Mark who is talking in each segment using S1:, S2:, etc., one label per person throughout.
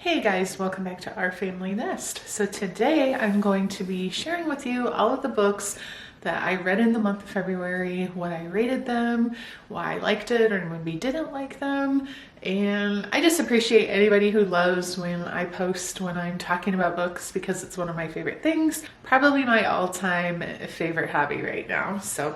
S1: Hey guys, welcome back to Our Family Nest. So today I'm going to be sharing with you all of the books that I read in the month of February, what I rated them, why I liked it or maybe didn't like them. And I just appreciate anybody who loves when I post when I'm talking about books because it's one of my favorite things, probably my all-time favorite hobby right now. So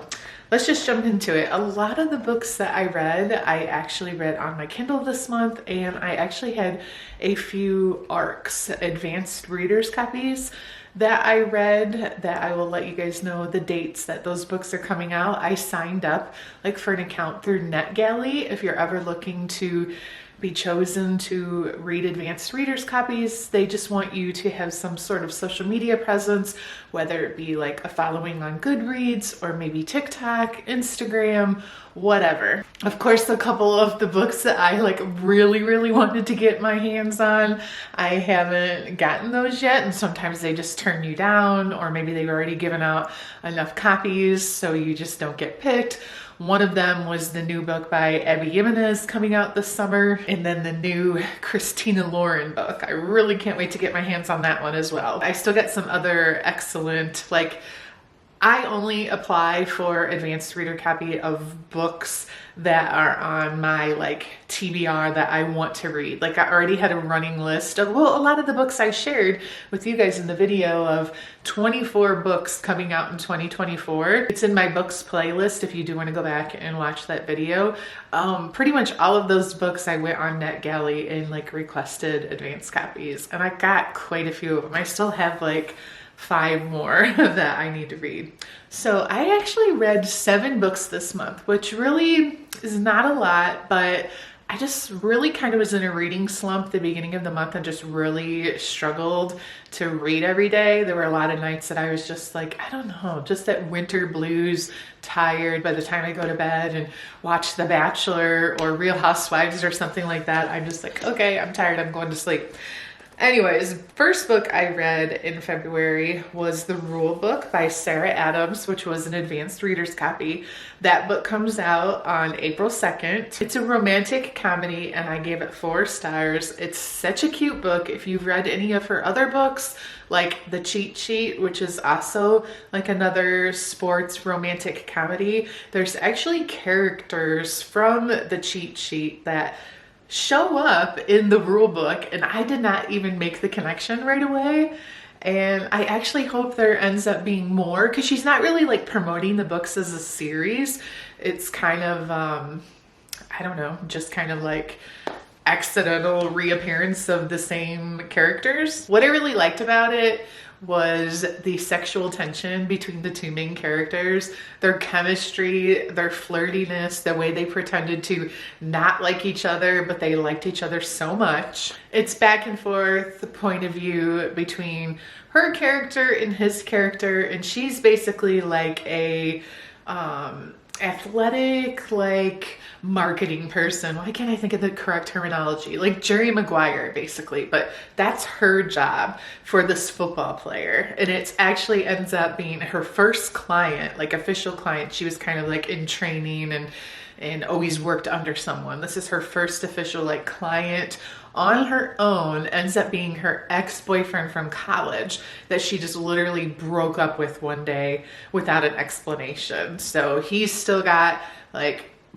S1: let's just jump into it. A lot of the books that I read, I actually read on my Kindle this month, and I actually had a few ARCs, advanced readers copies, that I read that I will let you guys know the dates that those books are coming out. I signed up for an account through NetGalley. If you're ever looking to be chosen to read advanced readers copies, they just want you to have some sort of social media presence, whether it be like a following on Goodreads or maybe TikTok, Instagram, whatever. Of course, a couple of the books that I really wanted to get my hands on, I haven't gotten those yet, and sometimes they just turn you down, or maybe they've already given out enough copies so you just don't get picked. One of them was the new book by Abby Jimenez coming out this summer, and then the new Christina Lauren book. I really can't wait to get my hands on that one as well. I still got some other excellent, I only apply for advanced reader copy of books that are on my TBR that I want to read. I already had a running list of, well, a lot of the books I shared with you guys in the video of 24 books coming out in 2024. It's in my books playlist if you do want to go back and watch that video. Pretty much all of those books I went on NetGalley and requested advanced copies, and I got quite a few of them. I still have 5 more that I need to read. So I actually read 7 books this month, which really is not a lot, but I just really kind of was in a reading slump at the beginning of the month and just really struggled to read every day. There were a lot of nights that I was just I don't know, just that winter blues, tired. By the time I go to bed and watch The Bachelor or Real Housewives or something like that, I'm just okay, I'm tired, I'm going to sleep. Anyways, first book I read in February was The Rule Book by Sarah Adams, which was an advanced reader's copy. That book comes out on April 2nd. It's a romantic comedy, and I gave it 4 stars. It's such a cute book. If you've read any of her other books, like The Cheat Sheet, which is also another sports romantic comedy, there's actually characters from The Cheat Sheet that show up in the rule book, and I did not even make the connection right away. And I actually hope there ends up being more, because she's not really promoting the books as a series. It's kind of I don't know, just kind of accidental reappearance of the same characters. What I really liked about it was the sexual tension between the 2 main characters, their chemistry, their flirtiness, the way they pretended to not like each other, but they liked each other so much. It's back and forth, the point of view between her character and his character, and she's basically a athletic, marketing person. Why can't I think of the correct terminology? Jerry Maguire, basically, but that's her job for this football player. And it actually ends up being her first client, official client. She was kind of in training and always worked under someone. This is her first official client on her own. Ends up being her ex-boyfriend from college that she just literally broke up with one day without an explanation. So he's still got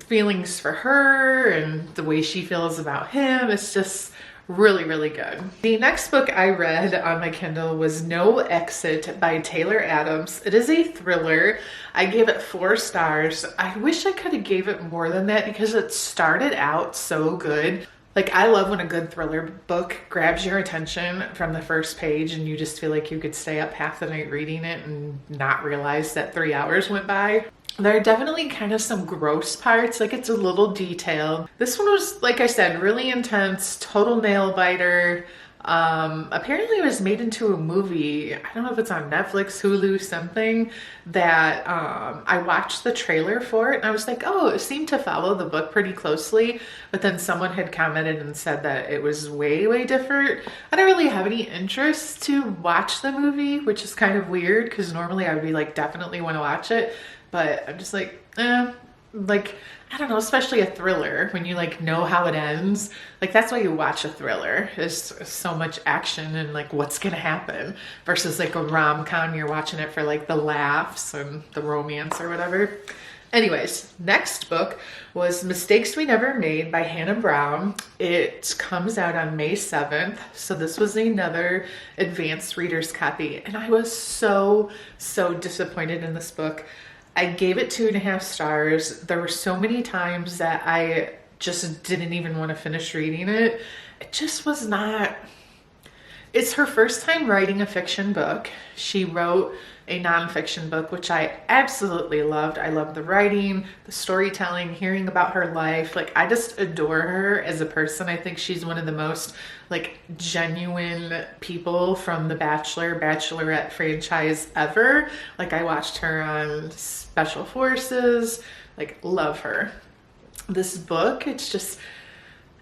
S1: feelings for her, and the way she feels about him. It's just really good. The next book I read on my Kindle was No Exit by Taylor Adams. It is a thriller. I gave it 4 stars. I wish I could have gave it more than that because it started out so good. I love when a good thriller book grabs your attention from the first page and you just feel like you could stay up half the night reading it and not realize that 3 hours went by. There are definitely kind of some gross parts, it's a little detailed. This one was, like I said, really intense, total nail biter. Apparently it was made into a movie. I don't know if it's on Netflix, Hulu, something, that I watched the trailer for it and I was oh, it seemed to follow the book pretty closely, but then someone had commented and said that it was way different. I don't really have any interest to watch the movie, which is kind of weird because normally I would be definitely want to watch it, but I'm just like, I don't know, especially a thriller, when you like know how it ends. Like that's why you watch a thriller, is so much action and like what's gonna happen, versus like a rom-com, you're watching it for like the laughs and the romance or whatever. Anyways, next book was Mistakes We Never Made by Hannah Brown. It comes out on May 7th. So this was another advanced reader's copy. And I was so disappointed in this book. I gave it 2.5 stars. There were so many times that I just didn't even want to finish reading it. It just was not... It's her first time writing a fiction book. She wrote a nonfiction book, which I absolutely loved. I loved the writing, the storytelling, hearing about her life. Like, I just adore her as a person. I think she's one of the most like genuine people from the Bachelor, Bachelorette franchise ever. Like, I watched her on Special Forces, like, love her. This book, it's just,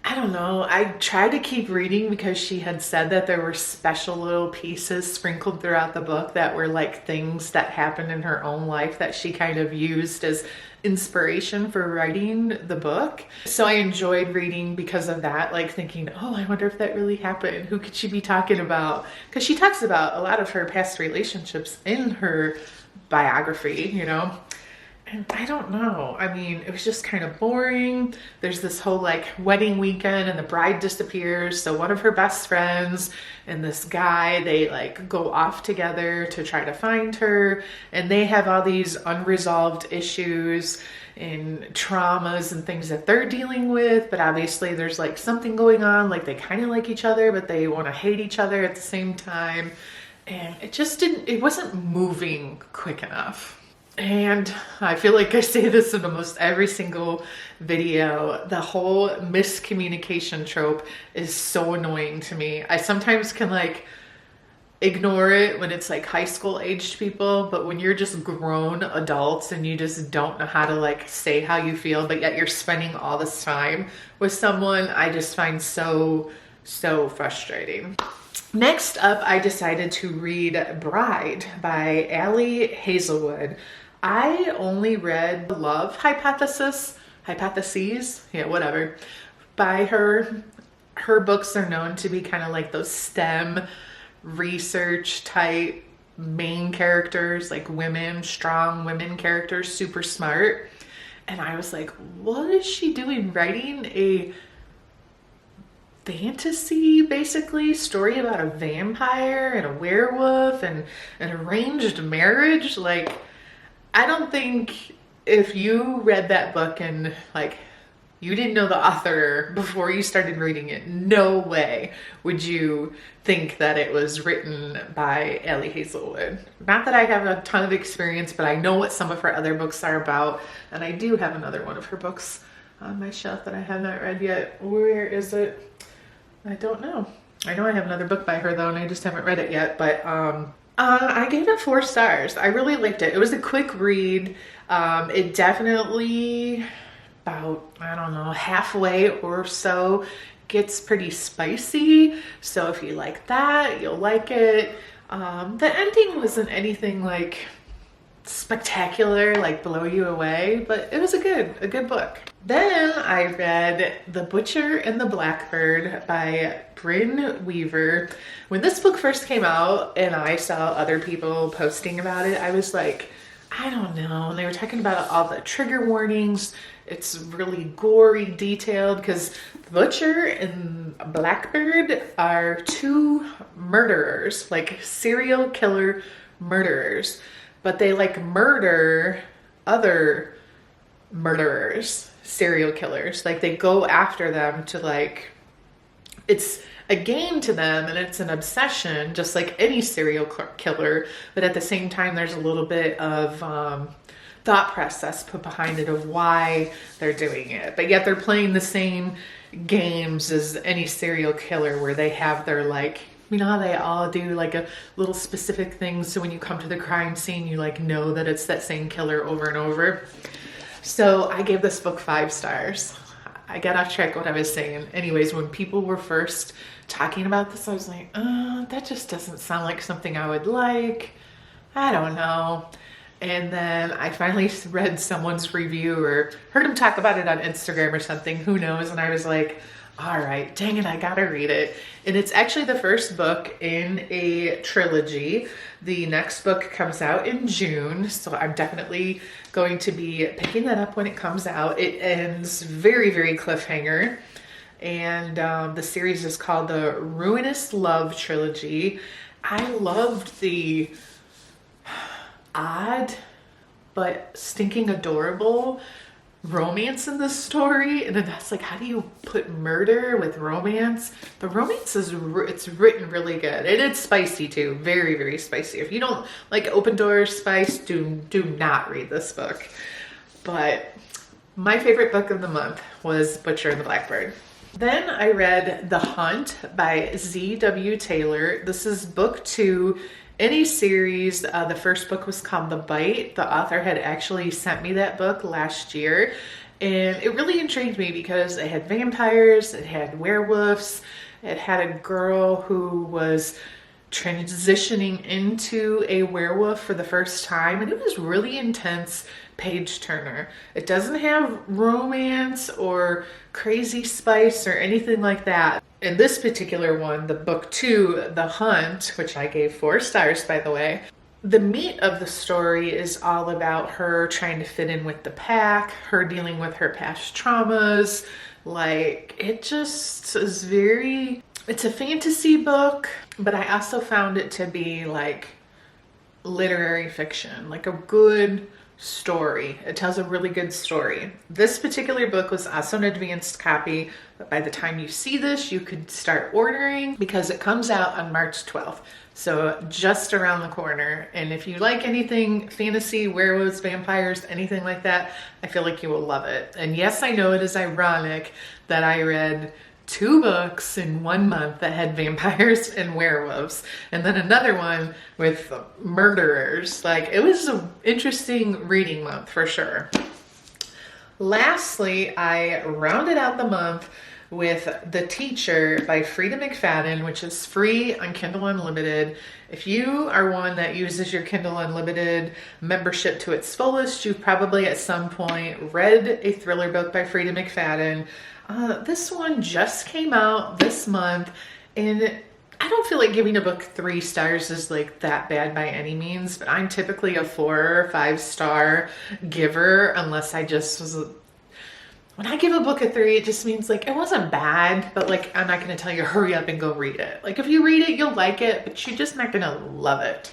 S1: I don't know. I tried to keep reading because she had said that there were special little pieces sprinkled throughout the book that were like things that happened in her own life that she kind of used as inspiration for writing the book. So I enjoyed reading because of that, like thinking, oh, I wonder if that really happened. Who could she be talking about? Because she talks about a lot of her past relationships in her biography, you know? And I don't know. I mean, it was just kind of boring. There's this whole like wedding weekend and the bride disappears. So one of her best friends and this guy, they like go off together to try to find her. And they have all these unresolved issues and traumas and things that they're dealing with. But obviously there's like something going on. Like they kind of like each other, but they want to hate each other at the same time. And it just didn't, it wasn't moving quick enough. And I feel like I say this in almost every single video, the whole miscommunication trope is so annoying to me. I sometimes can like ignore it when it's like high school aged people, but when you're just grown adults and you just don't know how to like say how you feel, but yet you're spending all this time with someone, I just find so frustrating. Next up, I decided to read Bride by Ali Hazelwood. I only read Love Hypotheses, yeah, whatever, by her. Her books are known to be kind of like those STEM research type main characters, like women, strong women characters, super smart. And I was like, what is she doing writing a fantasy, basically, story about a vampire and a werewolf and an arranged marriage? Like, I don't think if you read that book and like you didn't know the author before you started reading it, no way would you think that it was written by Ali Hazelwood. Not that I have a ton of experience, but I know what some of her other books are about. And I do have another one of her books on my shelf that I have not read yet. Where is it? I don't know. I know I have another book by her though, and I just haven't read it yet, but I gave it 4 stars. I really liked it. It was a quick read. It definitely, about, I don't know, halfway or so, gets pretty spicy. So if you like that, you'll like it. The ending wasn't anything like spectacular, like blow you away, but it was a good book. Then I read The Butcher and the Blackbird by Bryn Weaver. When this book first came out and I saw other people posting about it, I was like, I don't know. And they were talking about all the trigger warnings. It's really gory, detailed, because Butcher and Blackbird are 2 murderers, like serial killer murderers, but they like murder other murderers, serial killers. Like they go after them to like, it's a game to them and it's an obsession, just like any serial killer. But at the same time, there's a little bit of thought process put behind it of why they're doing it. But yet they're playing the same games as any serial killer, where they have their like, you know how they all do like a little specific thing, so when you come to the crime scene, you like know that it's that same killer over and over. So I gave this book 5 stars. I got off track what I was saying. Anyways, when people were first talking about this, I was like, that just doesn't sound like something I would like. I don't know. And then I finally read someone's review or heard him talk about it on Instagram or something, who knows, and I was like, all right, dang it, I gotta read it. And it's actually the first book in a trilogy. The next book comes out in June, so I'm definitely going to be picking that up when it comes out. It ends very, very cliffhanger. And the series is called the Ruinous Love Trilogy. I loved the odd but stinking adorable romance in this story, and then that's like, how do you put murder with romance? The romance is it's written really good, and it's spicy too, very, very spicy. If you don't like open door spice, do not read this book. But my favorite book of the month was Butcher and the Blackbird. Then I read The Hunt by Z.W. Taylor. This is book 2 in a series. The first book was called The Bite. The author had actually sent me that book last year, and it really intrigued me because it had vampires, it had werewolves, it had a girl who was transitioning into a werewolf for the first time, and it was really intense page turner. It doesn't have romance or crazy spice or anything like that. In this particular one, the book 2, The Hunt, which I gave 4 stars, by the way, the meat of the story is all about her trying to fit in with the pack, her dealing with her past traumas. Like, it just is it's a fantasy book, but I also found it to be like literary fiction, like a good story. It tells a really good story. This particular book was also an advanced copy, but by the time you see this, you could start ordering because it comes out on March 12th. So just around the corner. And if you like anything fantasy, werewolves, vampires, anything like that, I feel like you will love it. And yes, I know it is ironic that I read 2 books in 1 month that had vampires and werewolves, and then another one with murderers. Like, it was an interesting reading month for sure. Lastly, I rounded out the month with The Teacher by Frida McFadden, which is free on Kindle Unlimited. If you are one that uses your Kindle Unlimited membership to its fullest, you've probably at some point read a thriller book by Frida McFadden. This one just came out this month, and I don't feel like giving a book 3 stars is like that bad by any means, but I'm typically a 4 or 5 star giver unless I just was... When I give a book a 3, it just means like it wasn't bad, but like I'm not going to tell you hurry up and go read it. Like if you read it, you'll like it, but you're just not going to love it.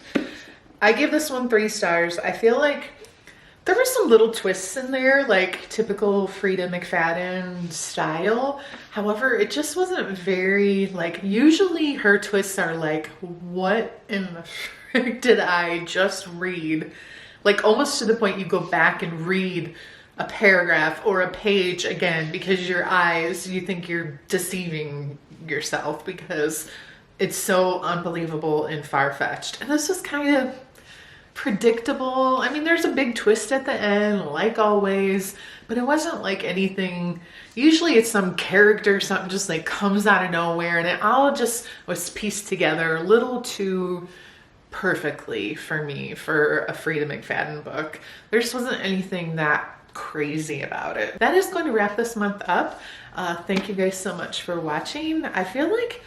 S1: I give this one 3 stars. I feel like there were some little twists in there, like typical Frida McFadden style. However, it just wasn't very, like, usually her twists are like, what in the frick did I just read? Like almost to the point you go back and read a paragraph or a page again because your eyes, you think you're deceiving yourself because it's so unbelievable and far-fetched. And this was kind of predictable. I mean, there's a big twist at the end, like always, but it wasn't like anything. Usually it's some character, something just like comes out of nowhere, and it all just was pieced together a little too perfectly for me for a Frida McFadden book. There just wasn't anything that crazy about it. That is going to wrap this month up. Thank you guys so much for watching. I feel like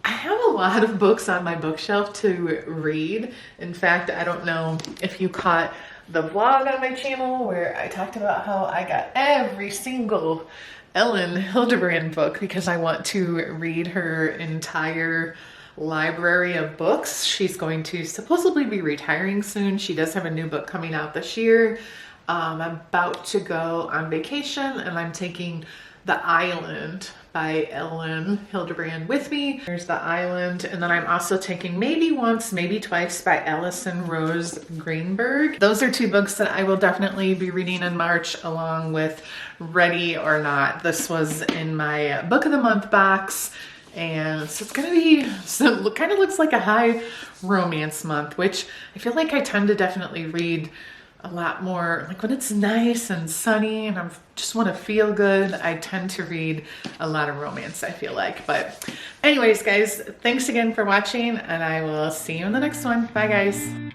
S1: I have a lot of books on my bookshelf to read. In fact, I don't know if you caught the vlog on my channel where I talked about how I got every single Ellen Hildebrand book because I want to read her entire library of books. She's going to supposedly be retiring soon. She does have a new book coming out this year. I'm about to go on vacation and I'm taking The Island by Ellen Hildebrand with me. There's The Island, and then I'm also taking Maybe Once, Maybe Twice by Allison Rose Greenberg. Those are 2 books that I will definitely be reading in March along with Ready or Not. This was in my book of the month box, and so it's gonna be, so it kind of looks like a high romance month, which I feel like I tend to definitely read a lot more, like when it's nice and sunny and I just want to feel good, I tend to read a lot of romance, I feel like. But anyways, guys, thanks again for watching, and I will see you in the next one. Bye, guys.